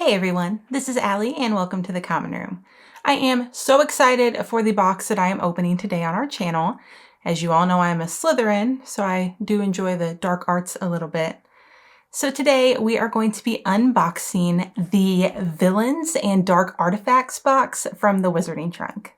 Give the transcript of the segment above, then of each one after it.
Hey everyone, this is Allie and welcome to the Common Room. I am so excited for the box that I am opening today on our channel. As you all know, I am a Slytherin, so I do enjoy the dark arts a little bit. So today we are going to be unboxing the Villains and Dark Artifacts box from the Wizarding Trunk.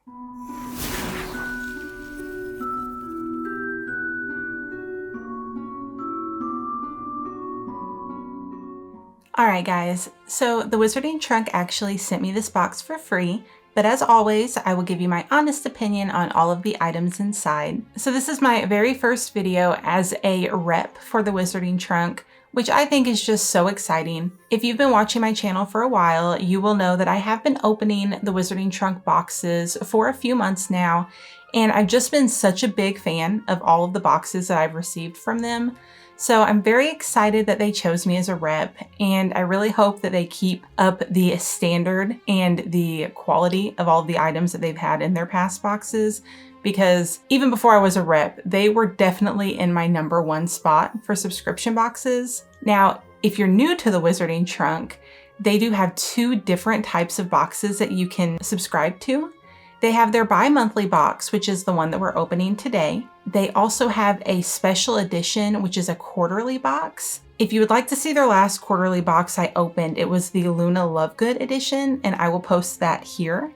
Alright guys, so the Wizarding Trunk actually sent me this box for free, but as always, I will give you my honest opinion on all of the items inside. So this is my very first video as a rep for the Wizarding Trunk, which I think is just so exciting. If you've been watching my channel for a while, you will know that I have been opening the Wizarding Trunk boxes for a few months now, and I've just been such a big fan of all of the boxes that I've received from them. So I'm very excited that they chose me as a rep, and I really hope that they keep up the standard and the quality of all of the items that they've had in their past boxes, because even before I was a rep, they were definitely in my #1 spot for subscription boxes. Now, if you're new to the Wizarding Trunk, they do have 2 different types of boxes that you can subscribe to. They have their bi-monthly box, which is the one that we're opening today. They also have a special edition, which is a quarterly box. If you would like to see their last quarterly box I opened, it was the Luna Lovegood edition, and I will post that here.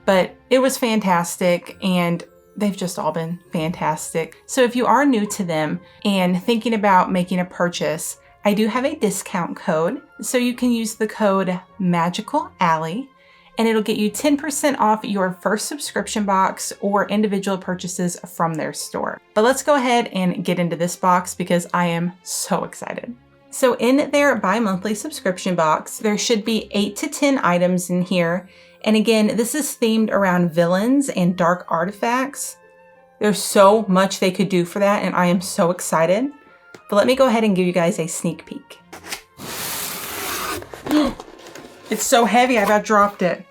But it was fantastic, and they've just all been fantastic. So if you are new to them and thinking about making a purchase, I do have a discount code. So you can use the code MagicalAli, and it'll get you 10% off your first subscription box or individual purchases from their store. But let's go ahead and get into this box because I am so excited. So in their bi-monthly subscription box, there should be 8 to 10 items in here. And again, this is themed around villains and dark artifacts. There's so much they could do for that, and I am so excited. But let me go ahead and give you guys a sneak peek. It's so heavy, I about dropped it.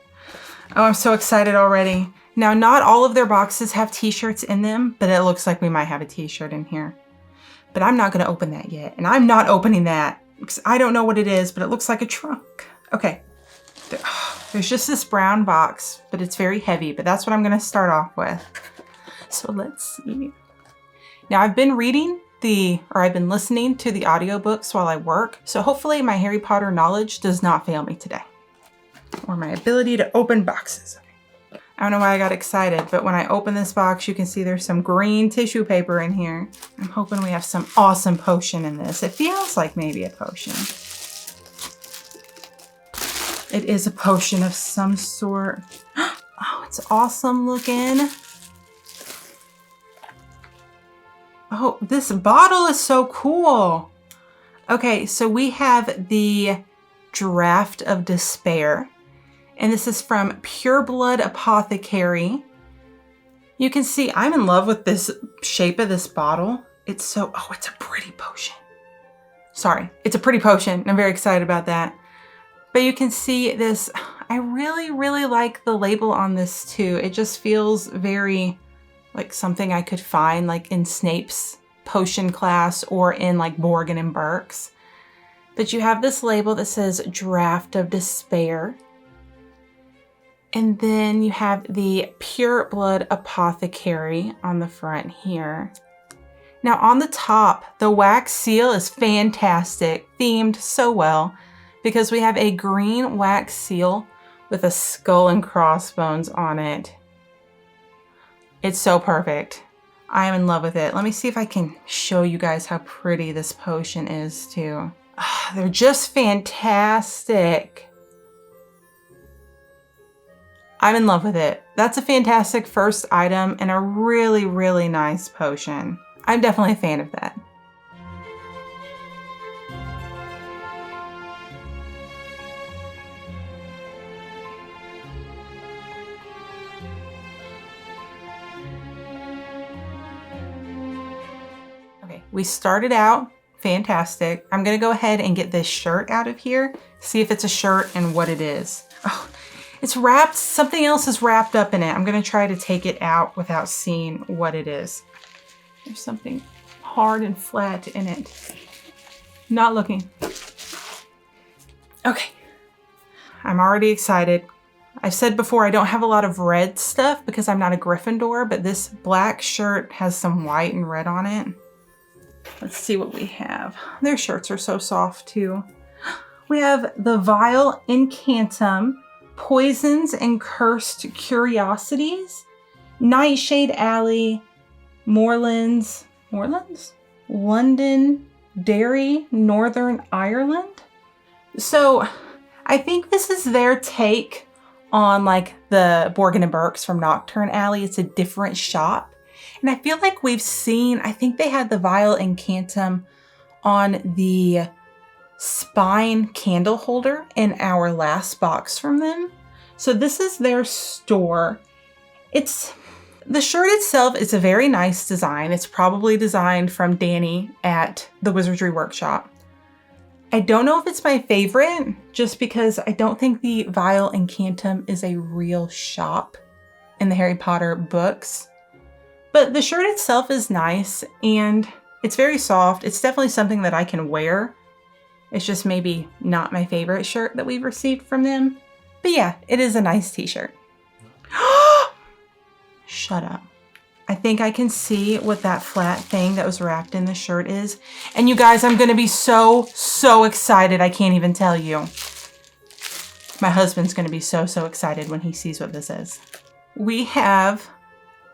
Oh, I'm so excited already. Now, not all of their boxes have t-shirts in them, but it looks like we might have a t-shirt in here. But I'm not gonna open that yet, and I'm not opening that because I don't know what it is, but it looks like a trunk. Okay, there's just this brown box, but it's very heavy, but that's what I'm gonna start off with. So let's see. Now, I've been listening to the audiobooks while I work, so hopefully my Harry Potter knowledge does not fail me today. Or my ability to open boxes. I don't know why I got excited, but when I open this box, you can see there's some green tissue paper in here. I'm hoping we have some awesome potion in this. It feels like maybe a potion. It is a potion of some sort. Oh, it's awesome looking. Oh, this bottle is so cool. Okay, so we have the Draft of Despair, and this is from Pure Blood Apothecary. You can see I'm in love with this shape of this bottle. It's a pretty potion. Sorry, it's a pretty potion. I'm very excited about that. But you can see this, I really, really like the label on this too. It just feels very like something I could find like in Snape's potion class or in like Morgan and Burke's. But you have this label that says Draft of Despair. And then you have the Pure Blood Apothecary on the front here. Now on the top, the wax seal is fantastic, themed so well, because we have a green wax seal with a skull and crossbones on it. It's so perfect. I am in love with it. Let me see if I can show you guys how pretty this potion is too. They're just fantastic. I'm in love with it. That's a fantastic first item and a really, really nice potion. I'm definitely a fan of that. Okay, we started out fantastic. I'm gonna go ahead and get this shirt out of here, see if it's a shirt and what it is. Oh, it's wrapped, something else is wrapped up in it. I'm gonna try to take it out without seeing what it is. There's something hard and flat in it. Not looking. Okay, I'm already excited. I've said before I don't have a lot of red stuff because I'm not a Gryffindor, but this black shirt has some white and red on it. Let's see what we have. Their shirts are so soft too. We have the Vile Incantum, Poisons and Cursed Curiosities, Nightshade Alley, Moorlands, London, Derry, Northern Ireland. So I think this is their take on like the Borgin and Burkes from Nocturne Alley. It's a different shop. And I feel like we've seen, I think they had the Vile Incantum on the spine candle holder in our last box from them. So this is their store. The shirt itself is a very nice design. It's probably designed from Danny at the Wizardry Workshop. I don't know if it's my favorite, just because I don't think the Vile Incantum is a real shop in the Harry Potter books. But the shirt itself is nice and it's very soft. It's definitely something that I can wear. It's just maybe not my favorite shirt that we've received from them. But yeah, it is a nice t-shirt. Shut up. I think I can see what that flat thing that was wrapped in the shirt is. And you guys, I'm gonna be so excited. I can't even tell you. My husband's gonna be so excited when he sees what this is. We have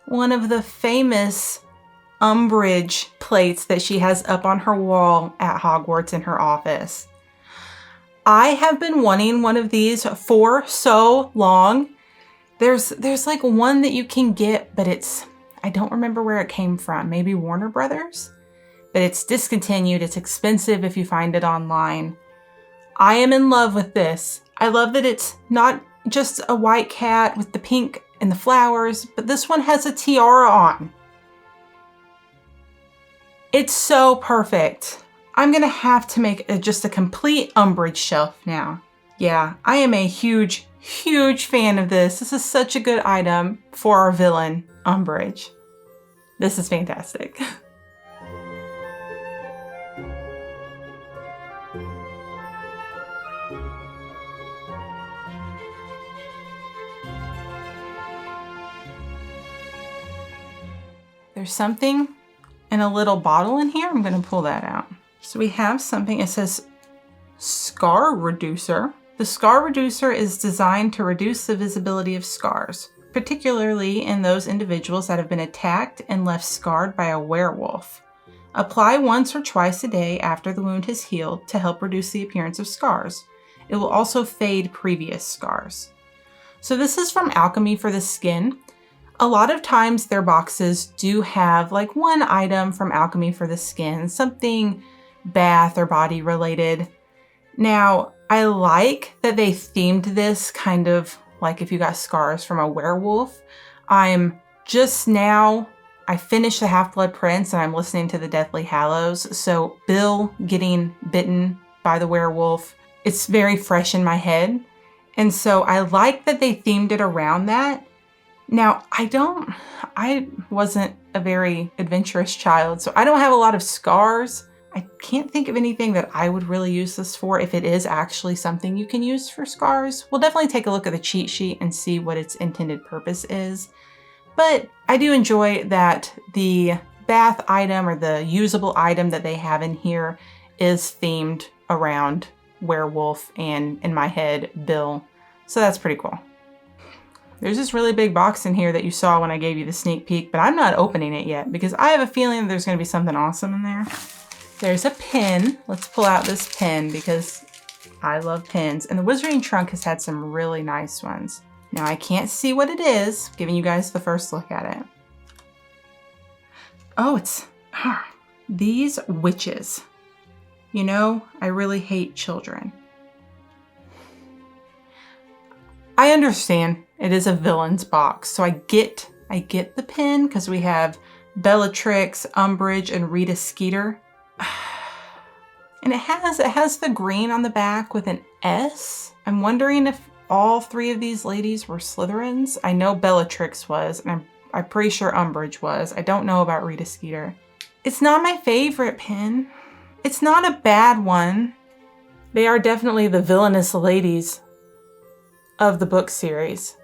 one of the famous Umbridge plates that she has up on her wall at Hogwarts in her office. I have been wanting one of these for so long. There's like one that you can get, but I don't remember where it came from. Maybe Warner Brothers? But it's discontinued. It's expensive if you find it online. I am in love with this. I love that it's not just a white cat with the pink and the flowers, but this one has a tiara on. It's so perfect. I'm gonna have to make just a complete Umbridge shelf now. Yeah, I am a huge fan of this. This is such a good item for our villain, Umbridge. This is fantastic. There's something in a little bottle in here. I'm going to pull that out. So we have something, it says Scar Reducer. The Scar Reducer is designed to reduce the visibility of scars, particularly in those individuals that have been attacked and left scarred by a werewolf. Apply once or twice a day after the wound has healed to help reduce the appearance of scars. It will also fade previous scars. So this is from Alchemy for the Skin. A lot of times their boxes do have like one item from Alchemy for the Skin, something bath or body related. Now, I like that they themed this kind of like if you got scars from a werewolf. I finished the Half-Blood Prince and I'm listening to the Deathly Hallows. So Bill getting bitten by the werewolf, it's very fresh in my head. And so I like that they themed it around that. Now, I wasn't a very adventurous child, so I don't have a lot of scars. I can't think of anything that I would really use this for if it is actually something you can use for scars. We'll definitely take a look at the cheat sheet and see what its intended purpose is. But I do enjoy that the bath item or the usable item that they have in here is themed around werewolf and, in my head, Bill. So that's pretty cool. There's this really big box in here that you saw when I gave you the sneak peek, but I'm not opening it yet because I have a feeling there's going to be something awesome in there. There's a pin. Let's pull out this pin because I love pins. And the Wizarding Trunk has had some really nice ones. Now I can't see what it is, giving you guys the first look at it. Oh, it's these witches. You know, I really hate children. I understand it is a villain's box, so I get the pin because we have Bellatrix, Umbridge, and Rita Skeeter. And it has the green on the back with an S. I'm wondering if all three of these ladies were Slytherins. I know Bellatrix was, and I'm pretty sure Umbridge was. I don't know about Rita Skeeter. It's not my favorite pin. It's not a bad one. They are definitely the villainous ladies. of the book series.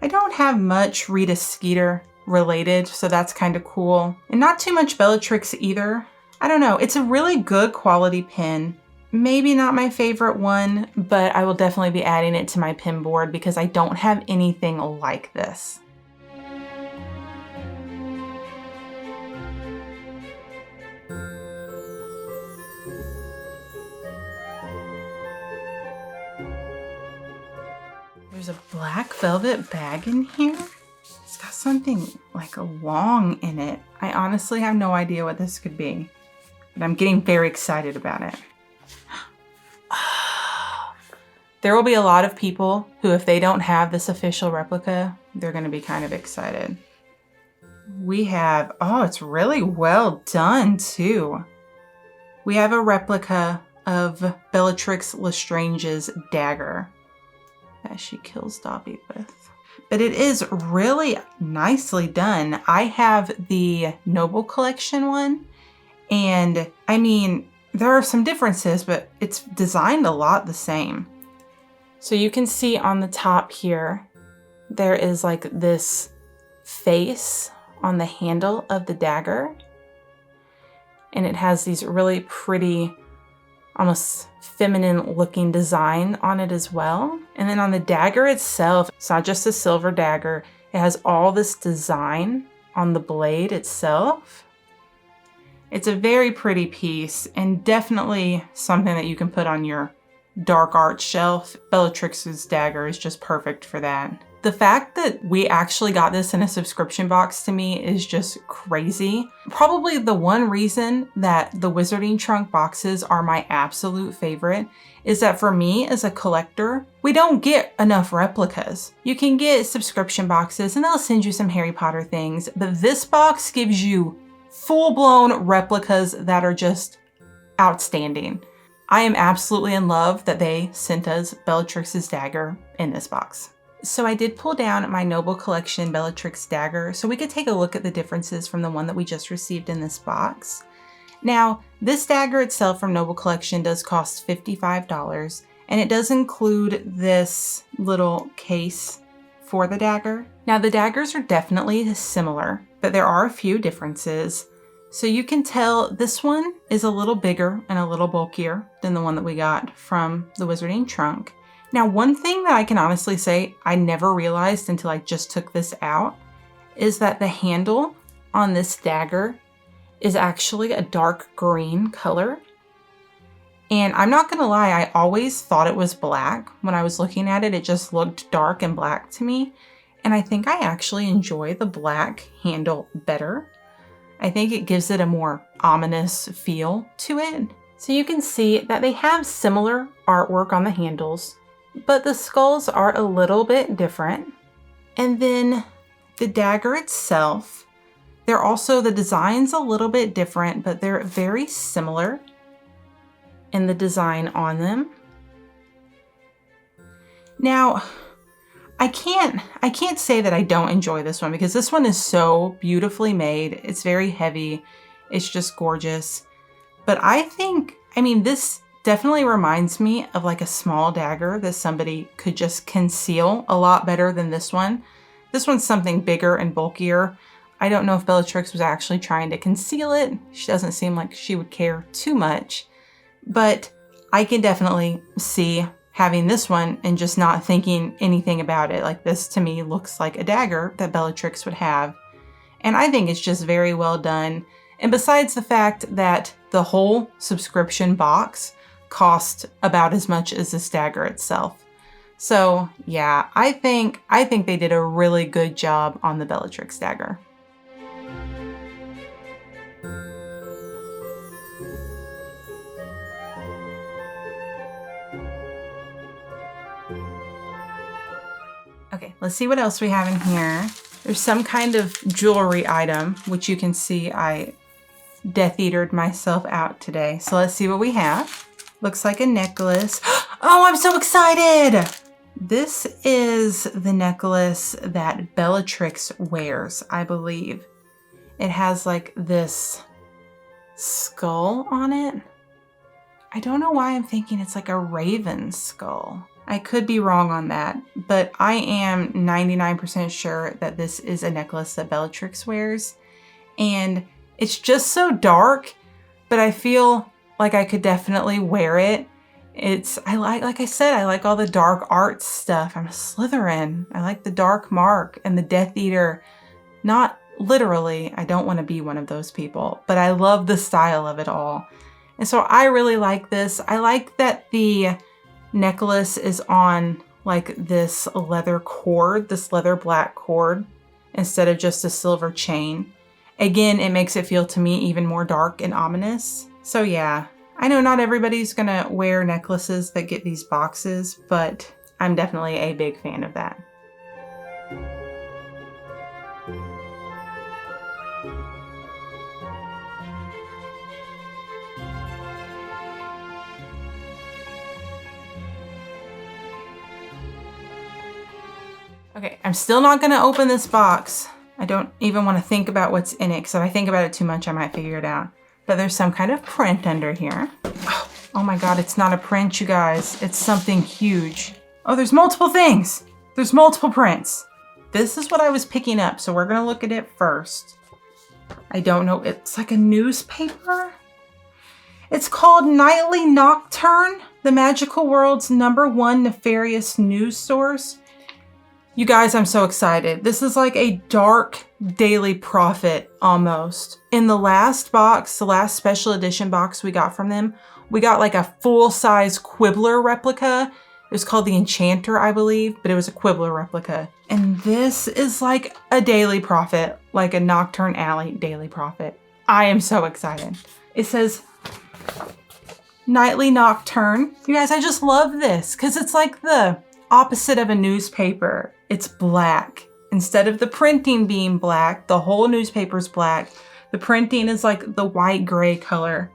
I don't have much Rita Skeeter related, so that's kind of cool. And not too much Bellatrix either. I don't know, it's a really good quality pin. Maybe not my favorite one, but I will definitely be adding it to my pin board because I don't have anything like this. There's a black velvet bag in here. It's got something like long in it. I honestly have no idea what this could be, but I'm getting very excited about it. There will be a lot of people who, if they don't have this official replica, they're going to be kind of excited. We have, oh, it's really well done too. We have a replica of Bellatrix Lestrange's dagger that she kills Dobby with. But it is really nicely done. I have the Noble Collection one, and I mean, there are some differences, but it's designed a lot the same. So you can see on the top here, there is like this face on the handle of the dagger. And it has these really pretty, almost feminine looking design on it as well. And then on the dagger itself, it's not just a silver dagger. It has all this design on the blade itself. It's a very pretty piece and definitely something that you can put on your dark art shelf. Bellatrix's dagger is just perfect for that. The fact that we actually got this in a subscription box to me is just crazy. Probably the one reason that the Wizarding Trunk boxes are my absolute favorite is that for me as a collector, we don't get enough replicas. You can get subscription boxes and they'll send you some Harry Potter things, but this box gives you full-blown replicas that are just outstanding. I am absolutely in love that they sent us Bellatrix's dagger in this box. So I did pull down my Noble Collection Bellatrix dagger so we could take a look at the differences from the one that we just received in this box. Now, this dagger itself from Noble Collection does cost $55, and it does include this little case for the dagger. Now, the daggers are definitely similar, but there are a few differences. So you can tell this one is a little bigger and a little bulkier than the one that we got from the Wizarding Trunk. Now, one thing that I can honestly say I never realized until I just took this out is that the handle on this dagger is actually a dark green color. And I'm not gonna lie, I always thought it was black. When I was looking at it, it just looked dark and black to me. And I think I actually enjoy the black handle better. I think it gives it a more ominous feel to it. So you can see that they have similar artwork on the handles, but the skulls are a little bit different. And then the dagger itself, the design's a little bit different, but they're very similar in the design on them. Now, I can't say that I don't enjoy this one because this one is so beautifully made. It's very heavy. It's just gorgeous. But I mean, this definitely reminds me of like a small dagger that somebody could just conceal a lot better than this one. This one's something bigger and bulkier. I don't know if Bellatrix was actually trying to conceal it. She doesn't seem like she would care too much, but I can definitely see having this one and just not thinking anything about it. Like, this to me looks like a dagger that Bellatrix would have. And I think it's just very well done. And besides the fact that the whole subscription box cost about as much as this dagger itself. So yeah, I think they did a really good job on the Bellatrix dagger. Okay, let's see what else we have in here. There's some kind of jewelry item, which you can see I Death Eatered myself out today. So let's see what we have. Looks like a necklace. Oh, I'm so excited! This is the necklace that Bellatrix wears, I believe. It has like this skull on it. I don't know why I'm thinking it's like a raven skull. I could be wrong on that, but I am 99% sure that this is a necklace that Bellatrix wears. And it's just so dark, but I feel like I could definitely wear it. Like I said, I like all the dark art stuff. I'm a Slytherin. I like the Dark Mark and the Death Eater. Not literally, I don't want to be one of those people, but I love the style of it all. And so I really like this. I like that the necklace is on like this leather cord, this leather black cord, instead of just a silver chain. Again, it makes it feel to me even more dark and ominous. So yeah, I know not everybody's gonna wear necklaces that get these boxes, but I'm definitely a big fan of that. Okay, I'm still not gonna open this box. I don't even want to think about what's in it, because if I think about it too much, I might figure it out. But there's some kind of print under here. Oh my God, it's not a print, you guys. It's something huge. Oh, there's multiple things. There's multiple prints. This is what I was picking up, so we're gonna look at it first. I don't know, it's like a newspaper? It's called Nightly Nocturne, the magical world's #1 nefarious news source. You guys, I'm so excited. This is like a dark Daily Prophet almost. In the last box, the last special edition box we got from them, we got like a full-size Quibbler replica. It was called the Enchanter, I believe, but it was a Quibbler replica. And this is like a Daily Prophet, like a Nocturne Alley Daily Prophet. I am so excited. It says Nightly Nocturne. You guys, I just love this because it's like the opposite of a newspaper. It's black. Instead of the printing being black, the whole newspaper's black. The printing is like the white gray color.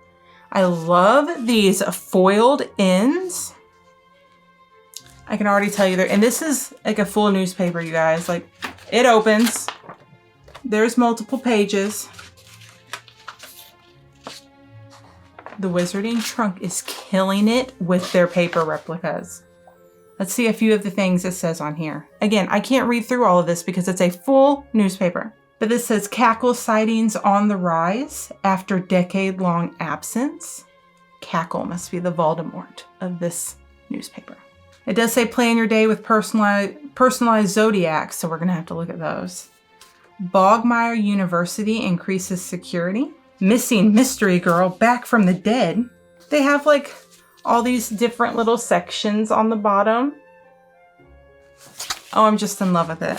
I love these foiled ends. I can already tell you and this is like a full newspaper, you guys. Like, it opens. There's multiple pages. The Wizarding Trunk is killing it with their paper replicas. Let's see a few of the things it says on here. Again, I can't read through all of this because it's a full newspaper. But this says Cackle sightings on the rise after decade-long absence. Cackle must be the Voldemort of this newspaper. It does say plan your day with personalized zodiacs, so we're gonna have to look at those. Bogmire University increases security. Missing mystery girl back from the dead. They have like all these different little sections on the bottom. Oh, I'm just in love with it.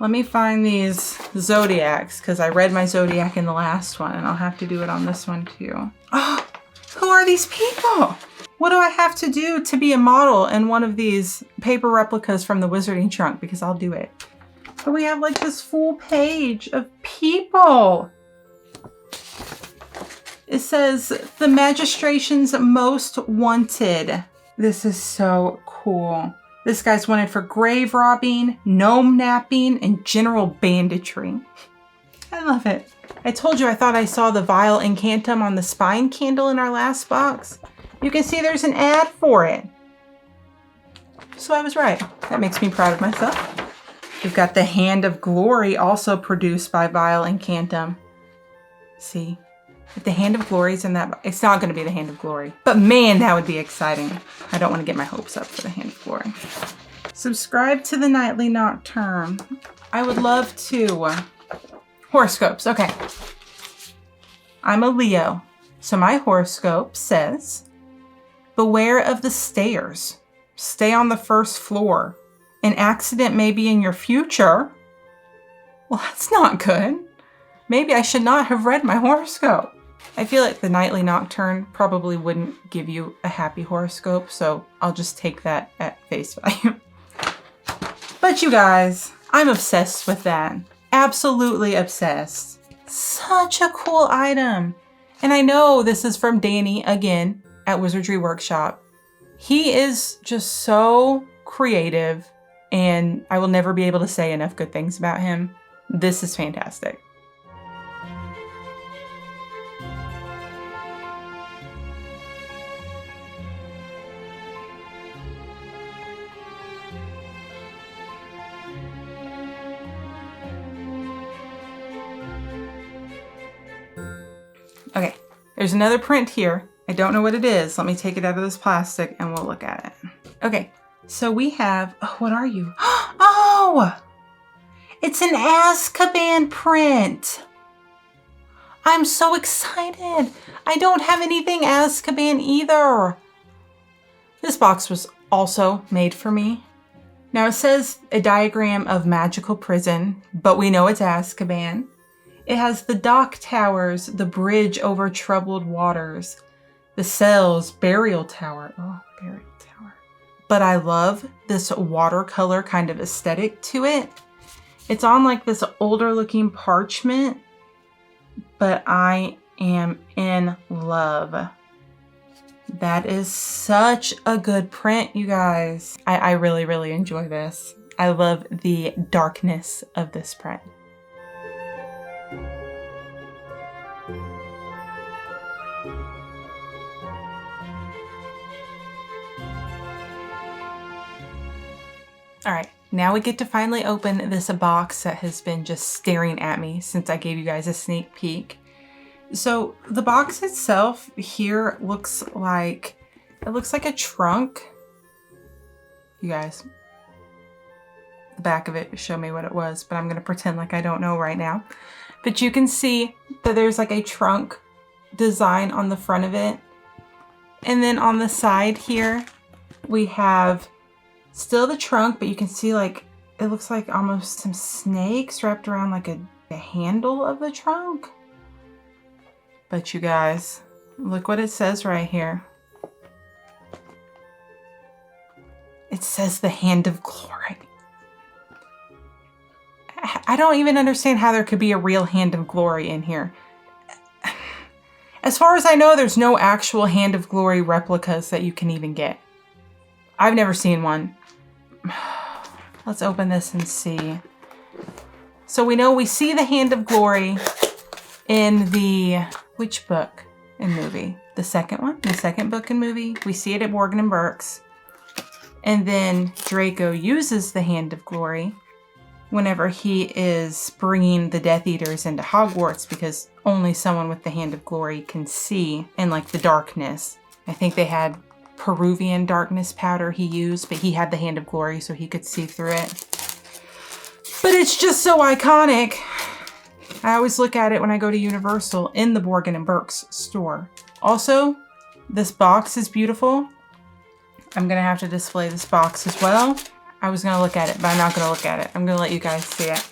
Let me find these zodiacs because I read my zodiac in the last one and I'll have to do it on this one too. Oh, who are these people? What do I have to do to be a model in one of these paper replicas from the Wizarding Trunk? Because I'll do it. But we have like this full page of people. It says the magistration's most wanted. This is so cool. This guy's wanted for grave robbing, gnome napping, and general banditry. I love it. I told you I thought I saw the Vial Incantum on the spine candle in our last box. You can see there's an ad for it. So I was right. That makes me proud of myself. We've got the Hand of Glory, also produced by Vial Incantum. See? If the Hand of Glory is in that, it's not going to be the Hand of Glory. But man, that would be exciting. I don't want to get my hopes up for the Hand of Glory. Subscribe to the Nightly Nocturne. I would love to. Horoscopes, okay. I'm a Leo, so my horoscope says, beware of the stairs. Stay on the first floor. An accident may be in your future. Well, that's not good. Maybe I should not have read my horoscope. I feel like the Nightly Nocturne probably wouldn't give you a happy horoscope, so I'll just take that at face value. But you guys, I'm obsessed with that. Absolutely obsessed. Such a cool item. And I know this is from Danny, again, at Wizardry Workshop. He is just so creative, and I will never be able to say enough good things about him. This is fantastic. There's another print here. I don't know what it is. Let me take it out of this plastic and we'll look at it. Okay, so we have, oh, what are you? Oh, it's an Azkaban print. I'm so excited. I don't have anything Azkaban either. This box was also made for me. Now it says a diagram of magical prison, but we know it's Azkaban. It has the dock towers, the bridge over troubled waters, the cells, burial tower. Oh, burial tower. But I love this watercolor kind of aesthetic to it. It's on like this older looking parchment, but I am in love. That is such a good print, you guys. I really, really enjoy this. I love the darkness of this print. All right, now we get to finally open this box that has been just staring at me since I gave you guys a sneak peek. So the box itself here looks like a trunk. You guys, the back of it showed me what it was, but I'm gonna pretend like I don't know right now. But you can see that there's like a trunk design on the front of it. And then on the side here, we have still the trunk, but you can see like, it looks like almost some snakes wrapped around like a handle of the trunk. But you guys, look what it says right here. It says the Hand of Glory. I don't even understand how there could be a real Hand of Glory in here. As far as I know, there's no actual Hand of Glory replicas that you can even get. I've never seen one. Let's open this and see. So we know we see the Hand of Glory in the, which book and movie? The second one, the second book and movie. We see it at Morgan and Burke's. And then Draco uses the Hand of Glory whenever he is bringing the Death Eaters into Hogwarts, because only someone with the Hand of Glory can see in like the darkness. I think they had Peruvian darkness powder he used, but he had the Hand of Glory so he could see through it. But it's just so iconic. I always look at it when I go to Universal in the Morgan and Burke's store. Also, this box is beautiful. I'm gonna have to display this box as well. I was gonna look at it, but I'm not gonna look at it. I'm gonna let you guys see it.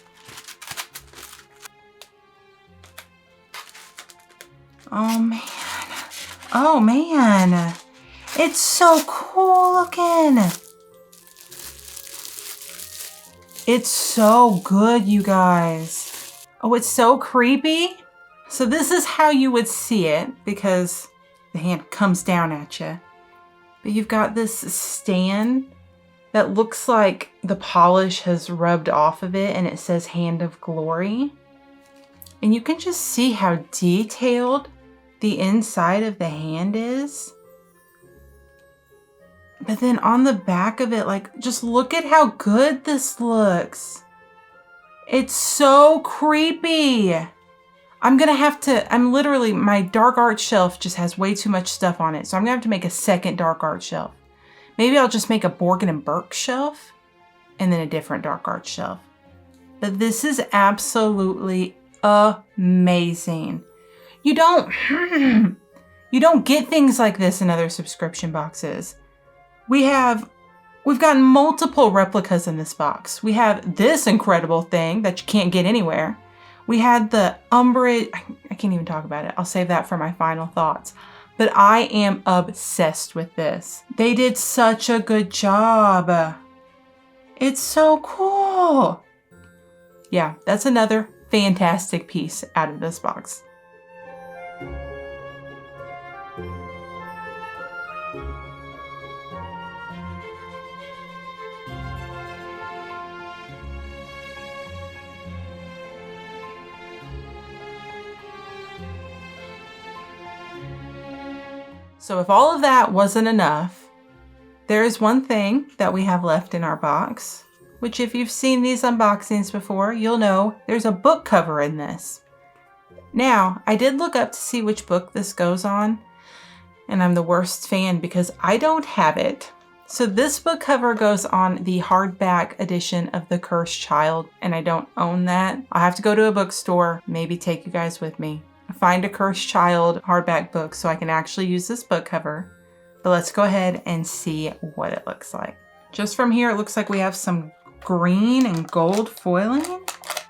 Oh man. Oh man. It's so cool looking. It's so good, you guys. Oh, it's so creepy. So this is how you would see it, because the hand comes down at you. But you've got this stand that looks like the polish has rubbed off of it, and it says Hand of Glory. And you can just see how detailed the inside of the hand is. But then on the back of it, like, just look at how good this looks. It's so creepy. I'm literally, my dark art shelf just has way too much stuff on it. So I'm gonna have to make a second dark art shelf. Maybe I'll just make a Morgan and Burke shelf and then a different dark art shelf. But this is absolutely amazing. You don't get things like this in other subscription boxes. We've gotten multiple replicas in this box. We have this incredible thing that you can't get anywhere. We had the Umbridge, I can't even talk about it. I'll save that for my final thoughts. But I am obsessed with this. They did such a good job. It's so cool. Yeah, that's another fantastic piece out of this box. So if all of that wasn't enough, there is one thing that we have left in our box, which if you've seen these unboxings before, you'll know there's a book cover in this. Now, I did look up to see which book this goes on, and I'm the worst fan because I don't have it. So this book cover goes on the hardback edition of The Cursed Child, and I don't own that. I'll have to go to a bookstore, maybe take you guys with me, find a Cursed Child hardback book so I can actually use this book cover. But let's go ahead and see what it looks like. Just from here, it looks like we have some green and gold foiling.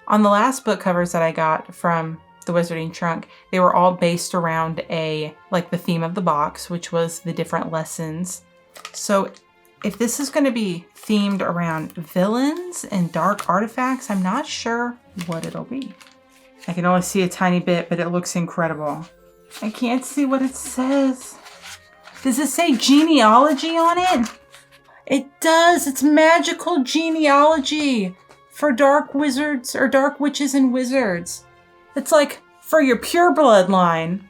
On the last book covers that I got from the Wizarding Trunk, they were all based around the theme of the box, which was the different lessons. So if this is going to be themed around villains and dark artifacts, I'm not sure what it'll be. I can only see a tiny bit, but it looks incredible. I can't see what it says. Does it say genealogy on it? It does. It's magical genealogy for dark wizards or dark witches and wizards. It's like for your pure bloodline.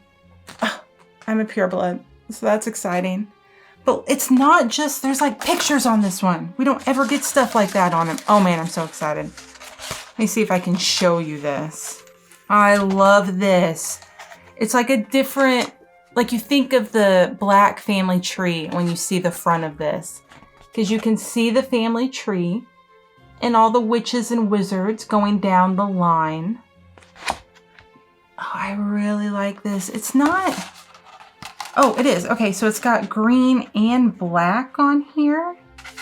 I'm a pureblood, so that's exciting. But it's not just, there's like pictures on this one. We don't ever get stuff like that on it. Oh man, I'm so excited. Let me see if I can show you this. I love this. It's like a different, like you think of the Black family tree when you see the front of this. Because you can see the family tree and all the witches and wizards going down the line. Oh, I really like this. It's not... Oh, it is. Okay, so it's got green and black on here.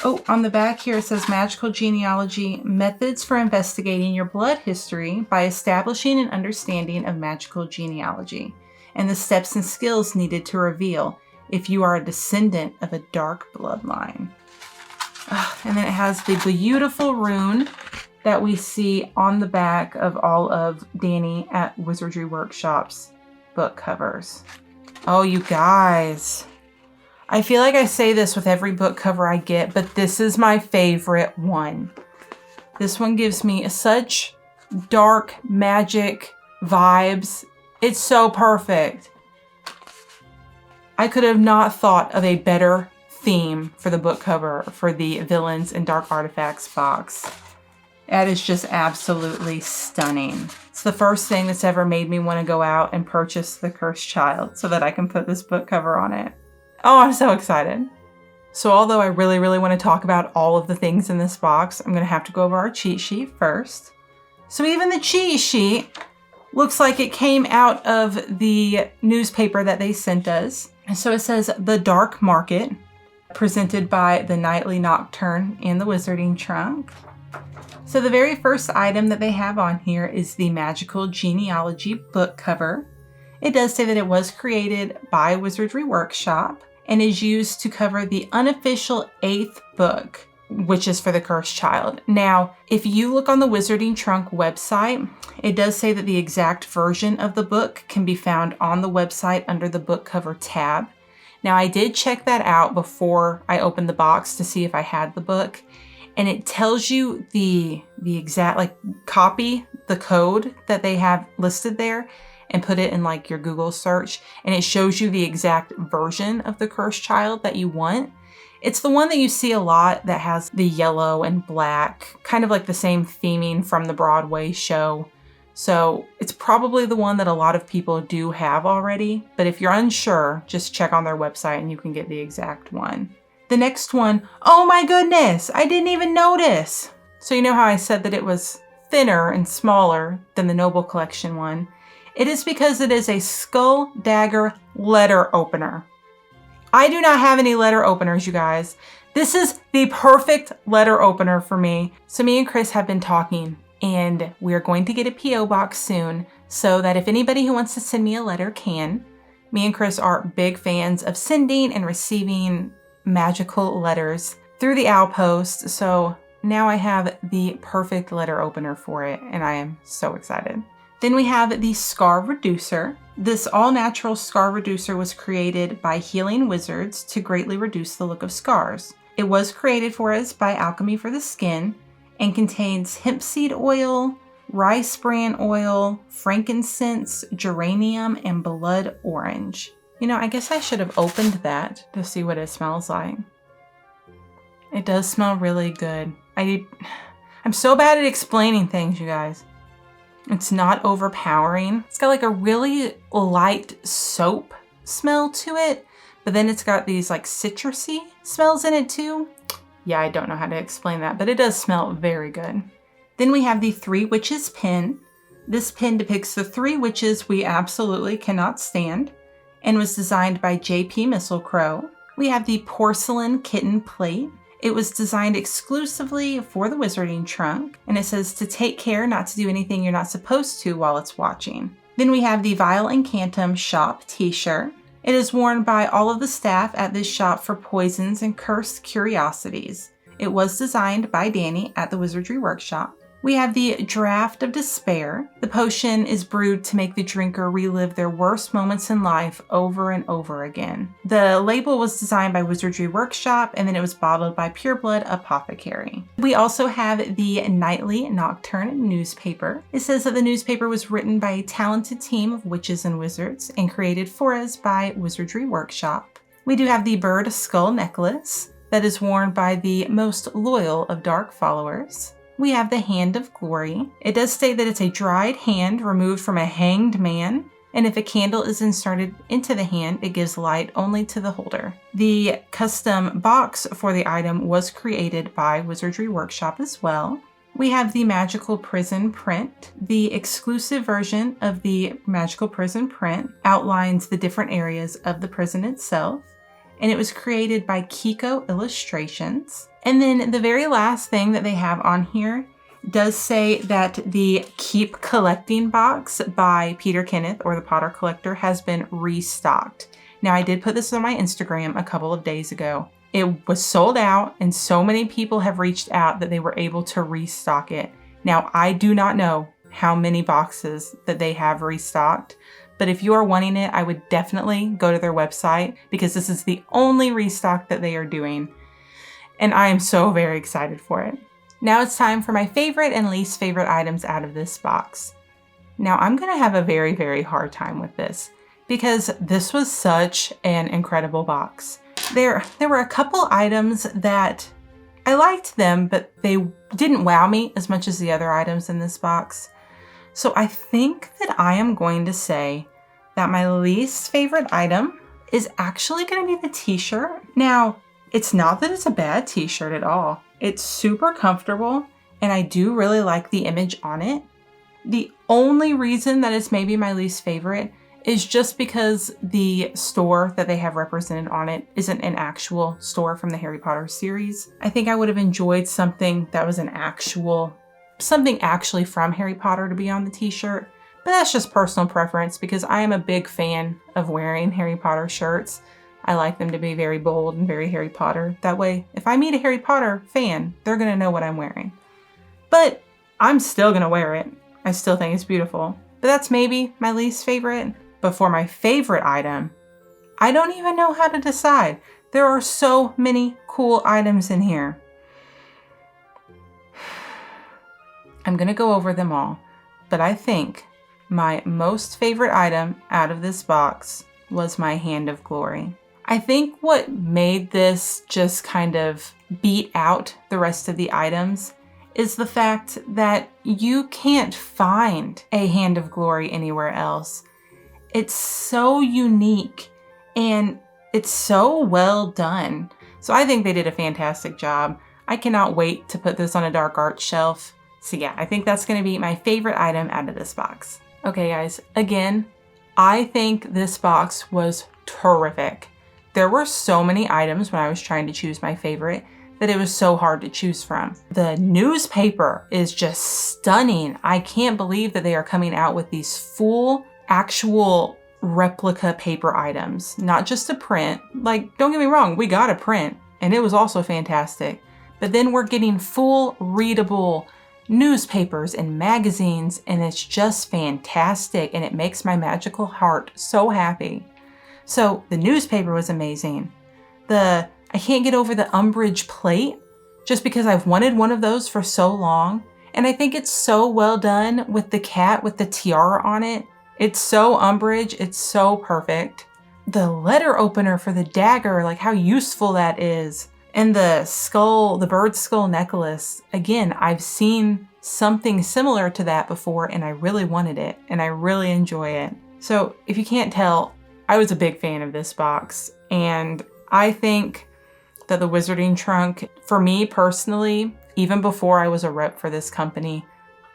Oh, on the back here it says Magical Genealogy, Methods for Investigating Your Blood History by Establishing an Understanding of Magical Genealogy, and the steps and skills needed to reveal if you are a descendant of a dark bloodline. And then it has the beautiful rune that we see on the back of all of Danny at Wizardry Workshop's book covers. Oh, you guys. I feel like I say this with every book cover I get, but this is my favorite one. This one gives me such dark magic vibes. It's so perfect. I could have not thought of a better theme for the book cover for the Villains and Dark Artifacts box. That is just absolutely stunning. It's the first thing that's ever made me want to go out and purchase The Cursed Child so that I can put this book cover on it. Oh, I'm so excited. So although I really, really want to talk about all of the things in this box, I'm going to have to go over our cheat sheet first. So even the cheat sheet looks like it came out of the newspaper that they sent us. And so it says The Dark Market, presented by the Nightly Nocturne and the Wizarding Trunk. So the very first item that they have on here is the Magical Genealogy book cover. It does say that it was created by Wizardry Workshop and is used to cover the unofficial 8th book, which is for The Cursed Child. Now, if you look on the Wizarding Trunk website, it does say that the exact version of the book can be found on the website under the book cover tab. Now, I did check that out before I opened the box to see if I had the book. And it tells you the exact, copy the code that they have listed there and put it in your Google search. And it shows you the exact version of The Cursed Child that you want. It's the one that you see a lot that has the yellow and black, kind of like the same theming from the Broadway show. So it's probably the one that a lot of people do have already. But if you're unsure, just check on their website and you can get the exact one. The next one, oh my goodness, I didn't even notice. So you know how I said that it was thinner and smaller than the Noble Collection one? It is because it is a Skull Dagger letter opener. I do not have any letter openers, you guys. This is the perfect letter opener for me. So me and Chris have been talking and we're going to get a P.O. box soon so that if anybody who wants to send me a letter can. Me and Chris are big fans of sending and receiving magical letters through the Owl Post. So now I have the perfect letter opener for it and I am so excited. Then we have the Scar Reducer. This all-natural scar reducer was created by Healing Wizards to greatly reduce the look of scars. It was created for us by Alchemy for the Skin and contains hemp seed oil, rice bran oil, frankincense, geranium, and blood orange. You know, I guess I should have opened that to see what it smells like. It does smell really good. I'm so bad at explaining things, you guys. It's not overpowering. It's got like a really light soap smell to it, but then it's got these like citrusy smells in it too. Yeah, I don't know how to explain that, but it does smell very good. Then we have the Three Witches pin. This pin depicts the three witches we absolutely cannot stand and was designed by J.P. Misselcrow. We have the Porcelain Kitten plate. It was designed exclusively for the Wizarding Trunk, and it says to take care not to do anything you're not supposed to while it's watching. Then we have the Vial Incantum shop t-shirt. It is worn by all of the staff at this shop for poisons and cursed curiosities. It was designed by Danny at the Wizardry Workshop. We have the Draft of Despair. The potion is brewed to make the drinker relive their worst moments in life over and over again. The label was designed by Wizardry Workshop, and then it was bottled by Pureblood Apothecary. We also have the Nightly Nocturne newspaper. It says that the newspaper was written by a talented team of witches and wizards and created for us by Wizardry Workshop. We do have the Bird Skull necklace that is worn by the most loyal of dark followers. We have the Hand of Glory. It does state that it's a dried hand removed from a hanged man, and if a candle is inserted into the hand, it gives light only to the holder. The custom box for the item was created by Wizardry Workshop as well. We have the Magical Prison print. The exclusive version of the Magical Prison print outlines the different areas of the prison itself, and it was created by Kiko Illustrations. And then the very last thing that they have on here does say that the Keep Collecting box by Peter Kenneth, or the Potter Collector, has been restocked. Now, I did put this on my Instagram a couple of days ago. It was sold out, and so many people have reached out that they were able to restock it. Now, I do not know how many boxes that they have restocked, but if you are wanting it, I would definitely go to their website because this is the only restock that they are doing. And I am so very excited for it. Now it's time for my favorite and least favorite items out of this box. Now I'm gonna have a very, very hard time with this because this was such an incredible box. There were a couple items that I liked them, but they didn't wow me as much as the other items in this box. So I think that I am going to say that my least favorite item is actually gonna be the t-shirt. Now, it's not that it's a bad t-shirt at all. It's super comfortable, and I do really like the image on it. The only reason that it's maybe my least favorite is just because the store that they have represented on it isn't an actual store from the Harry Potter series. I think I would have enjoyed something that was something actually from Harry Potter to be on the t-shirt, but that's just personal preference because I am a big fan of wearing Harry Potter shirts. I like them to be very bold and very Harry Potter. That way, if I meet a Harry Potter fan, they're gonna know what I'm wearing. But I'm still gonna wear it. I still think it's beautiful. But that's maybe my least favorite. But for my favorite item, I don't even know how to decide. There are so many cool items in here. I'm gonna go over them all, but I think my most favorite item out of this box was my Hand of Glory. I think what made this just kind of beat out the rest of the items is the fact that you can't find a Hand of Glory anywhere else. It's so unique and it's so well done. So I think they did a fantastic job. I cannot wait to put this on a dark art shelf. So yeah, I think that's gonna be my favorite item out of this box. Okay guys, again, I think this box was terrific. There were so many items when I was trying to choose my favorite that it was so hard to choose from. The newspaper is just stunning. I can't believe that they are coming out with these full, actual replica paper items, not just a print. Like, don't get me wrong, we got a print and it was also fantastic. But then we're getting full readable newspapers and magazines, and it's just fantastic, and it makes my magical heart so happy. So the newspaper was amazing. I can't get over the Umbridge plate just because I've wanted one of those for so long, and I think it's so well done with the cat with the tiara on it. It's so Umbridge, it's so perfect. The letter opener for the dagger, like how useful that is. And the skull, the bird skull necklace, again, I've seen something similar to that before and I really wanted it and I really enjoy it. So if you can't tell, I was a big fan of this box, and I think that the Wizarding Trunk, for me personally, even before I was a rep for this company,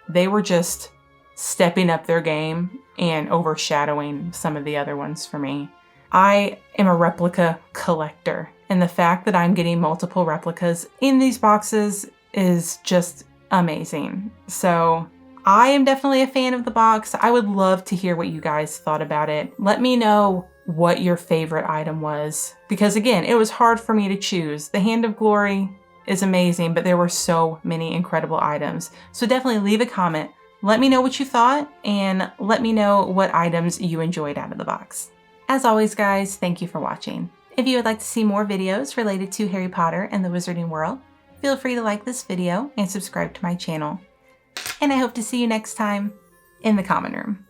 they were just stepping up their game and overshadowing some of the other ones for me. I am a replica collector, and the fact that I'm getting multiple replicas in these boxes is just amazing. So I am definitely a fan of the box. I would love to hear what you guys thought about it. Let me know what your favorite item was, because again, it was hard for me to choose. The Hand of Glory is amazing, but there were so many incredible items. So definitely leave a comment. Let me know what you thought, and let me know what items you enjoyed out of the box. As always, guys, thank you for watching. If you would like to see more videos related to Harry Potter and the Wizarding World, feel free to like this video and subscribe to my channel. And I hope to see you next time in the common room.